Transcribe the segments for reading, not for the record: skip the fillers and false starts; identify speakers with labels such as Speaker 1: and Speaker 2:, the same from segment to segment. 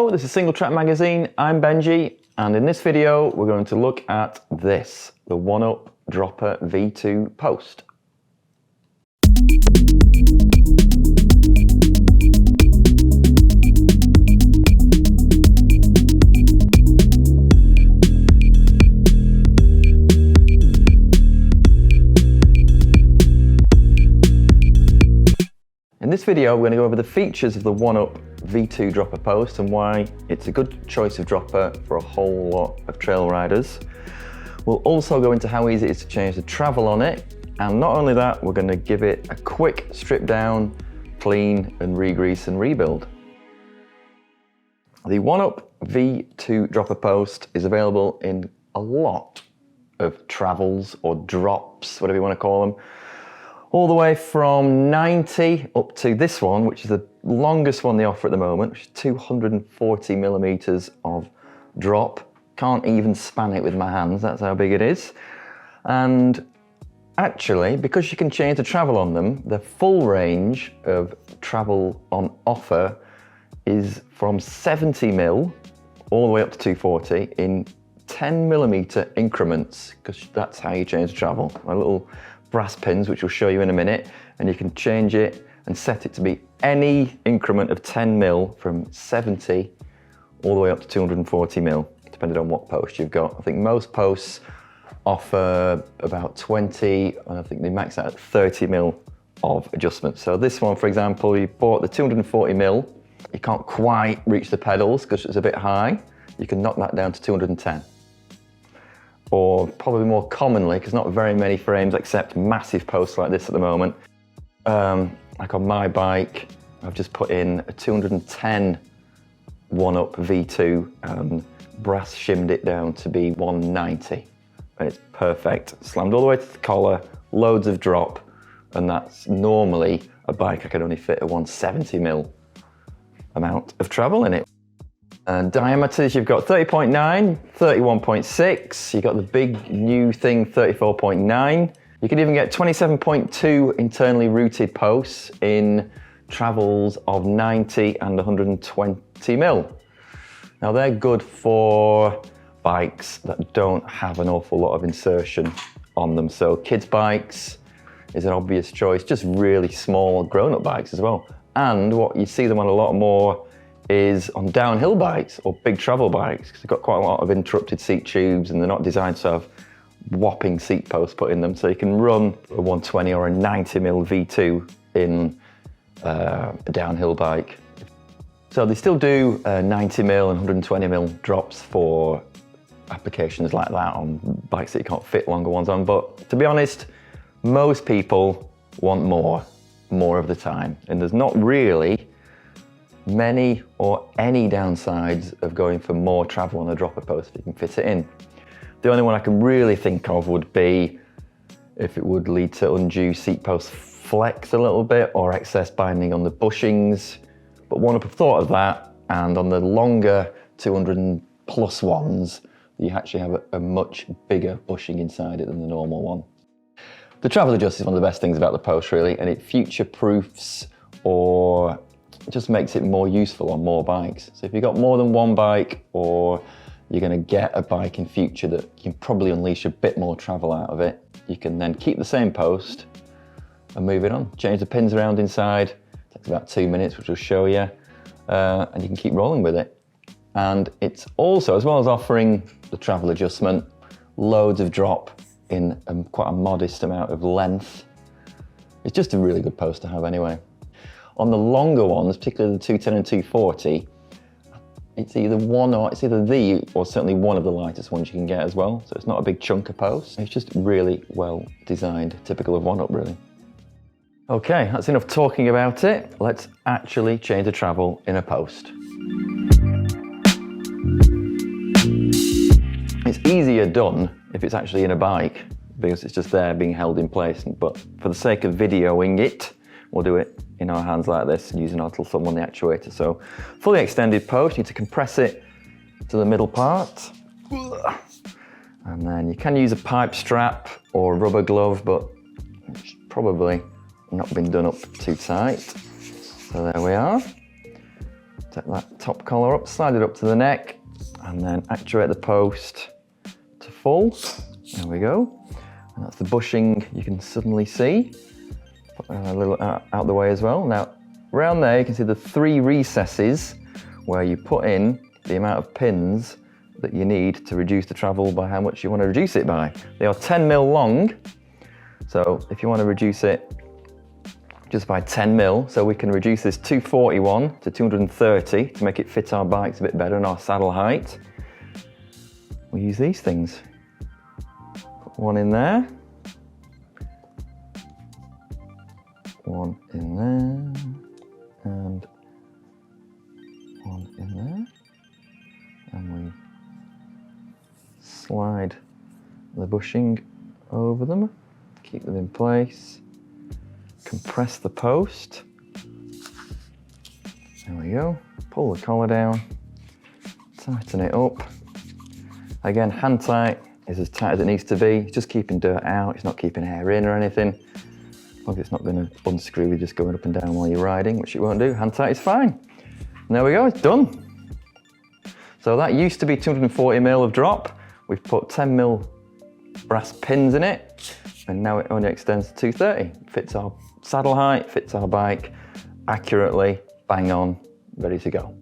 Speaker 1: Hello, this is Singletrack magazine. I'm Benji, and in this video we're going to look at this, the OneUp Dropper V2 Post. In this video, we're going to go over the features of the OneUp V2 dropper post and why it's a good choice of dropper for a whole lot of trail riders. We'll also go into how easy it is to change the travel on it, and not only that, we're going to give it a quick strip down, clean and re-grease and rebuild. The OneUp V2 dropper post is available in a lot of travels or drops, whatever you want to call them. All the way from 90 up to this one, which is the longest one they offer at the moment, which is 240 millimeters of drop. Can't even span it with my hands, that's how big it is. And actually, because you can change the travel on them, the full range of travel on offer is from 70 mil all the way up to 240 in 10 millimeter increments, because that's how you change the travel. My little brass pins, which we'll show you in a minute, and you can change it and set it to be any increment of 10 mil from 70 all the way up to 240 mil, depending on what post you've got. I think most posts offer about 20, and I think they max out at 30 mil of adjustment. So this one, for example, you bought the 240 mil, you can't quite reach the pedals because it's a bit high. You can knock that down to 210. Or probably more commonly, because not very many frames accept massive posts like this at the moment. Like on my bike, I've just put in a 210 OneUp V2 and brass shimmed it down to be 190. And it's perfect. Slammed all the way to the collar, loads of drop, and that's normally a bike I could only fit a 170 mil amount of travel in it. And diameters, you've got 30.9, 31.6, you've got the big new thing, 34.9. You can even get 27.2 internally routed posts in travels of 90 and 120 mil. Now they're good for bikes that don't have an awful lot of insertion on them. So kids' bikes is an obvious choice, just really small grown-up bikes as well. And what you see them on a lot more is on downhill bikes or big travel bikes, because they've got quite a lot of interrupted seat tubes and they're not designed to have whopping seat posts put in them. So you can run a 120 or a 90 mil V2 in a downhill bike. So they still do 90 mil and 120 mil drops for applications like that on bikes that you can't fit longer ones on. But to be honest, most people want more of the time. And there's not really many or any downsides of going for more travel on a dropper post if you can fit it in. The only one I can really think of would be if it would lead to undue seat post flex a little bit or excess binding on the bushings. But OneUp have thought of that, and on the longer 200 plus ones, you actually have a much bigger bushing inside it than the normal one. The travel adjust is one of the best things about the post really, and it future-proofs or it just makes it more useful on more bikes. So if you've got more than one bike, or you're going to get a bike in future that you can probably unleash a bit more travel out of it, you can then keep the same post and move it on. Change the pins around inside, it takes about 2 minutes, which will show you, and you can keep rolling with it. And it's also, as well as offering the travel adjustment, loads of drop in quite a modest amount of length. It's just a really good post to have anyway. On the longer ones, particularly the 210 and 240, it's either the or certainly one of the lightest ones you can get as well. So it's not a big chunk of post. It's just really well designed, typical of OneUp really. Okay, that's enough talking about it. Let's actually change the travel in a post. It's easier done if it's actually in a bike, because it's just there being held in place. But for the sake of videoing it, we'll do it in our hands like this using our little thumb on the actuator. So fully extended post, you need to compress it to the middle part. And then you can use a pipe strap or a rubber glove, but it's probably not been done up too tight. So there we are. Take that top collar up, slide it up to the neck, and then actuate the post to full. There we go. And that's the bushing you can suddenly see. Put that a little out the way as well. Now, around there you can see the 3 recesses where you put in the amount of pins that you need to reduce the travel by how much you want to reduce it by. They are 10 mil long, so if you want to reduce it just by 10 mil, so we can reduce this 241 to 230 to make it fit our bikes a bit better and our saddle height. We use these things. Put one in there, one in there, and one in there, and we slide the bushing over them, keep them in place, compress the post. There we go. Pull the collar down, tighten it up. Again, hand tight is as tight as it needs to be. It's just keeping dirt out, it's not keeping air in or anything. As long as it's not going to unscrew with just going up and down while you're riding, which it won't do. Hand tight is fine. And there we go, it's done. So that used to be 240 mil of drop. We've put 10 mil brass pins in it, and now it only extends to 230. Fits our saddle height, fits our bike accurately, bang on, ready to go.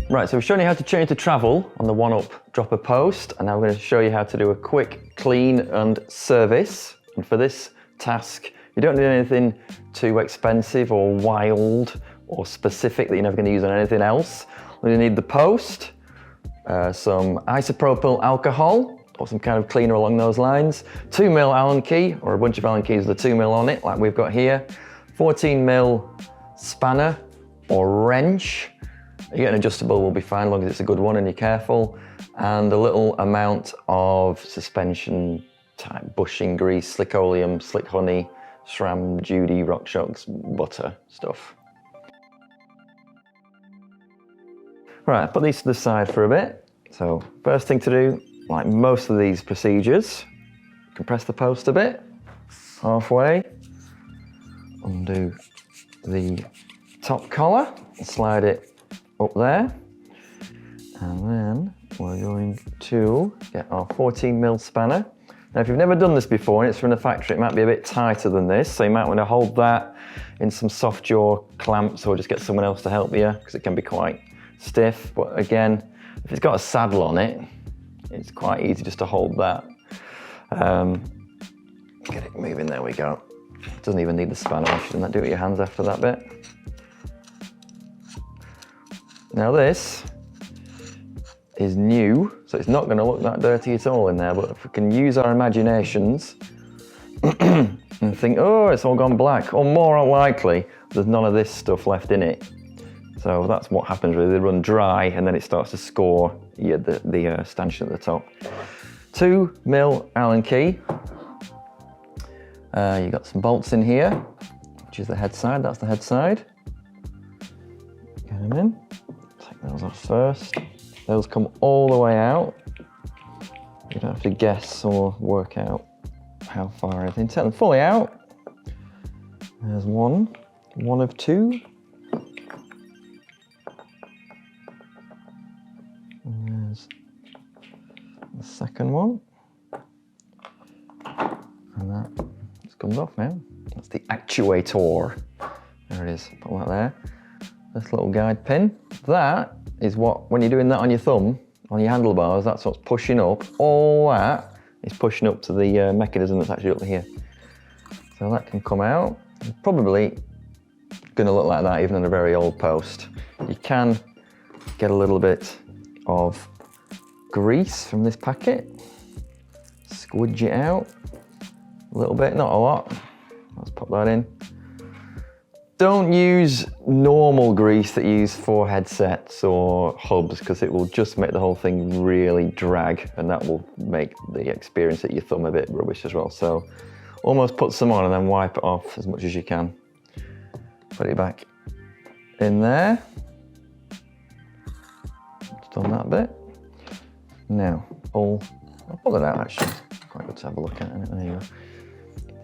Speaker 1: Right, so we've shown you how to change to travel on the OneUp dropper post, and now we're going to show you how to do a quick clean and service. And for this task, you don't need anything too expensive or wild or specific that you're never going to use on anything else. We need the post, some isopropyl alcohol, or some kind of cleaner along those lines, 2 mil Allen key, or a bunch of Allen keys with a 2 mil on it, like we've got here, 14 mil spanner or wrench. You get an adjustable will be fine, as long as it's a good one and you're careful, and a little amount of suspension type bushing grease, slick oleum, slick honey, SRAM, Judy, RockShox, butter stuff. Right, put these to the side for a bit. So first thing to do, like most of these procedures, compress the post a bit, halfway, undo the top collar, and slide it up there, and then we're going to get our 14 mil spanner. Now if you've never done this before and it's from the factory, it might be a bit tighter than this, so you might want to hold that in some soft jaw clamps or just get someone else to help you, because it can be quite stiff. But again, if it's got a saddle on it, it's quite easy just to hold that. Get it moving, there we go. Doesn't even need the spanner, shouldn't that do it with your hands after that bit? Now this is new, so it's not going to look that dirty at all in there, but if we can use our imaginations and think, oh, it's all gone black, or more likely, there's none of this stuff left in it. So that's what happens really, they run dry and then it starts to score the stanchion at the top. 2 mil Allen key. You've got some bolts in here, which is the head side, that's the head side. Get them in, take those off first. Those come all the way out. You don't have to guess or work out how far anything. Take them fully out. There's one of 2. And there's the second one. And that just comes off now. That's the actuator. There it is, put that there. This little guide pin. That is what, when you're doing that on your thumb, on your handlebars, that's what's pushing up. All that is pushing up to the mechanism that's actually up here. So that can come out. It's probably gonna look like that even on a very old post. You can get a little bit of grease from this packet. Squidge it out a little bit, not a lot. Let's pop that in. Don't use normal grease that you use for headsets or hubs, because it will just make the whole thing really drag, and that will make the experience at your thumb a bit rubbish as well. So almost put some on and then wipe it off as much as you can. Put it back in there. Just done that bit. Now, I'll pull it out actually. Quite good to have a look at it. There you go.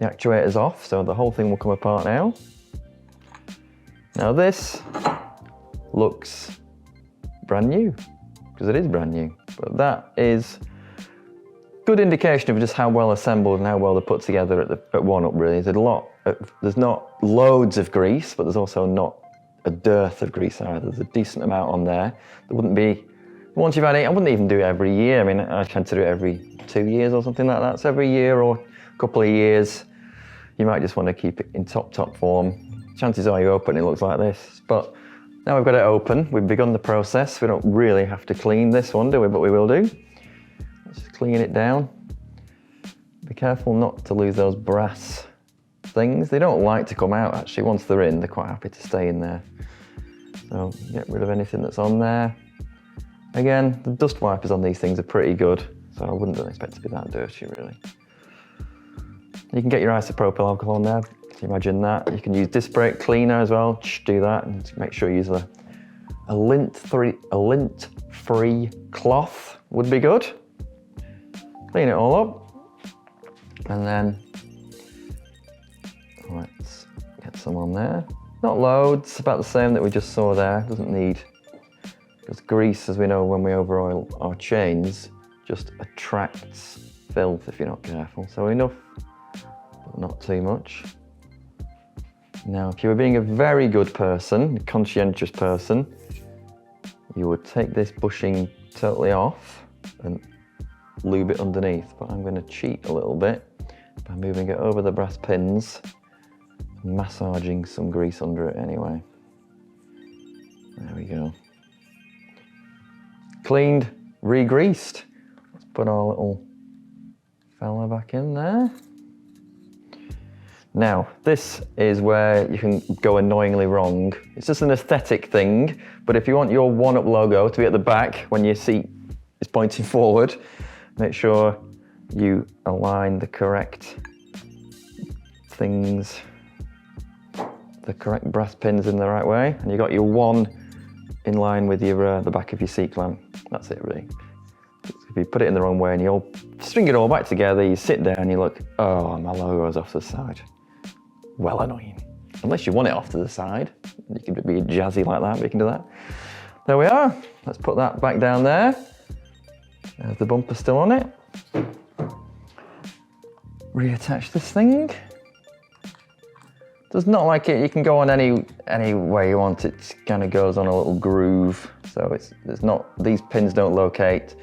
Speaker 1: The actuator's off, so the whole thing will come apart now. Now this looks brand new, because it is brand new, but that is good indication of just how well assembled and how well they're put together at OneUp really. There's not loads of grease, but there's also not a dearth of grease either. There's a decent amount on there. There wouldn't be, once you've had it, I wouldn't even do it every year. I mean, I tend to do it every 2 years or something like that. So every year or a couple of years, you might just want to keep it in top form. Chances are you open it looks like this. But now we've got it open, we've begun the process. We don't really have to clean this one, do we? But we will do. Let's just clean it down. Be careful not to lose those brass things. They don't like to come out actually. Once they're in, they're quite happy to stay in there. So get rid of anything that's on there. Again, the dust wipers on these things are pretty good, so I wouldn't expect it to be that dirty really. You can get your isopropyl alcohol on there. Can you imagine that? You can use disc brake cleaner as well. Do that and make sure you use a lint-free cloth would be good. Clean it all up. And then let's get some on there. Not loads, about the same that we just saw there. Doesn't need, because grease, as we know when we overoil our chains, just attracts filth if you're not careful. So enough, but not too much. Now, if you were being a very good person, a conscientious person, you would take this bushing totally off and lube it underneath. But I'm going to cheat a little bit by moving it over the brass pins and massaging some grease under it anyway. There we go. Cleaned, re-greased. Let's put our little fella back in there. Now, this is where you can go annoyingly wrong. It's just an aesthetic thing, but if you want your OneUp logo to be at the back when your seat is pointing forward, make sure you align the correct things, the correct brass pins in the right way, and you got your one in line with your the back of your seat clamp. That's it really. If you put it in the wrong way and you'll string it all back together, you sit there and you look, oh, my logo's off to the side. Well annoying. Unless you want it off to the side. You can be jazzy like that, but you can do that. There we are. Let's put that back down there. There's the bumper still on it. Reattach this thing. Does not like it, you can go on any way you want. It kind of goes on a little groove. So there's not, these pins don't locate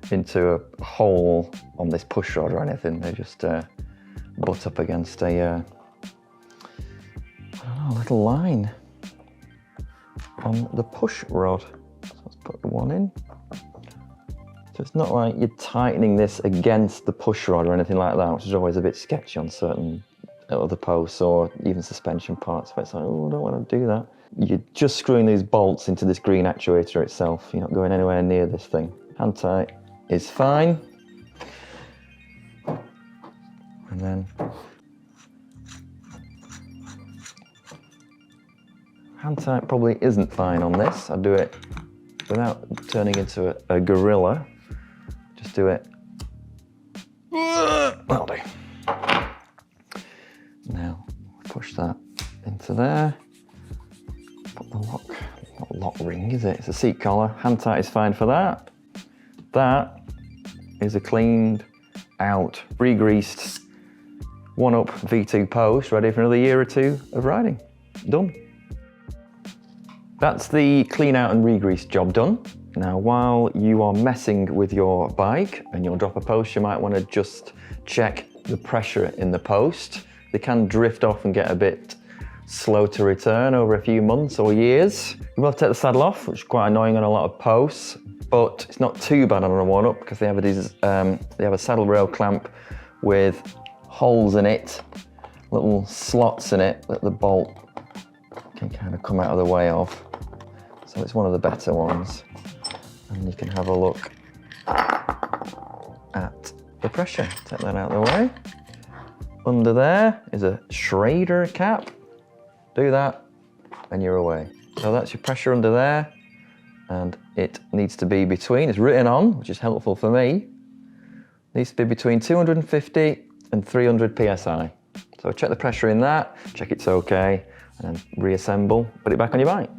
Speaker 1: into a hole on this push rod or anything. They just butt up against a little line on the push rod. So let's put the one in. So it's not like you're tightening this against the push rod or anything like that, which is always a bit sketchy on certain other posts or even suspension parts. But it's like, oh, I don't want to do that. You're just screwing these bolts into this green actuator itself. You're not going anywhere near this thing. Hand tight is fine. And then hand tight probably isn't fine on this. I'd do it without turning into a gorilla. Just do it. That'll do. Now push that into there. Put the lock, not lock ring is it? It's a seat collar. Hand tight is fine for that. That is a cleaned out, re-greased OneUp V2 post, ready for another year or two of riding. Done. That's the clean out and re-grease job done. Now, while you are messing with your bike and you'll drop a post, you might want to just check the pressure in the post. They can drift off and get a bit slow to return over a few months or years. You will have to take the saddle off, which is quite annoying on a lot of posts, but it's not too bad on a OneUp because they have a saddle rail clamp with holes in it, little slots in it that the bolt can kind of come out of the way of. So it's one of the better ones. And you can have a look at the pressure. Take that out of the way. Under there is a Schrader cap. Do that and you're away. So that's your pressure under there. And it needs to be between, it's written on, which is helpful for me, needs to be between 250 and 300 PSI. So check the pressure in that, check it's okay. and then reassemble, put it back on your bike.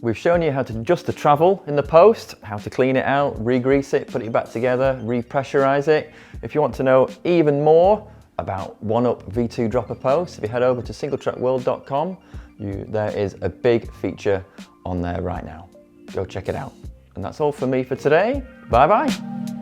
Speaker 1: We've shown you how to adjust the travel in the post, how to clean it out, re-grease it, put it back together, re-pressurize it. If you want to know even more about OneUp V2 dropper post, if you head over to singletrackworld.com, there is a big feature on there right now. Go check it out. And that's all for me for today. Bye bye.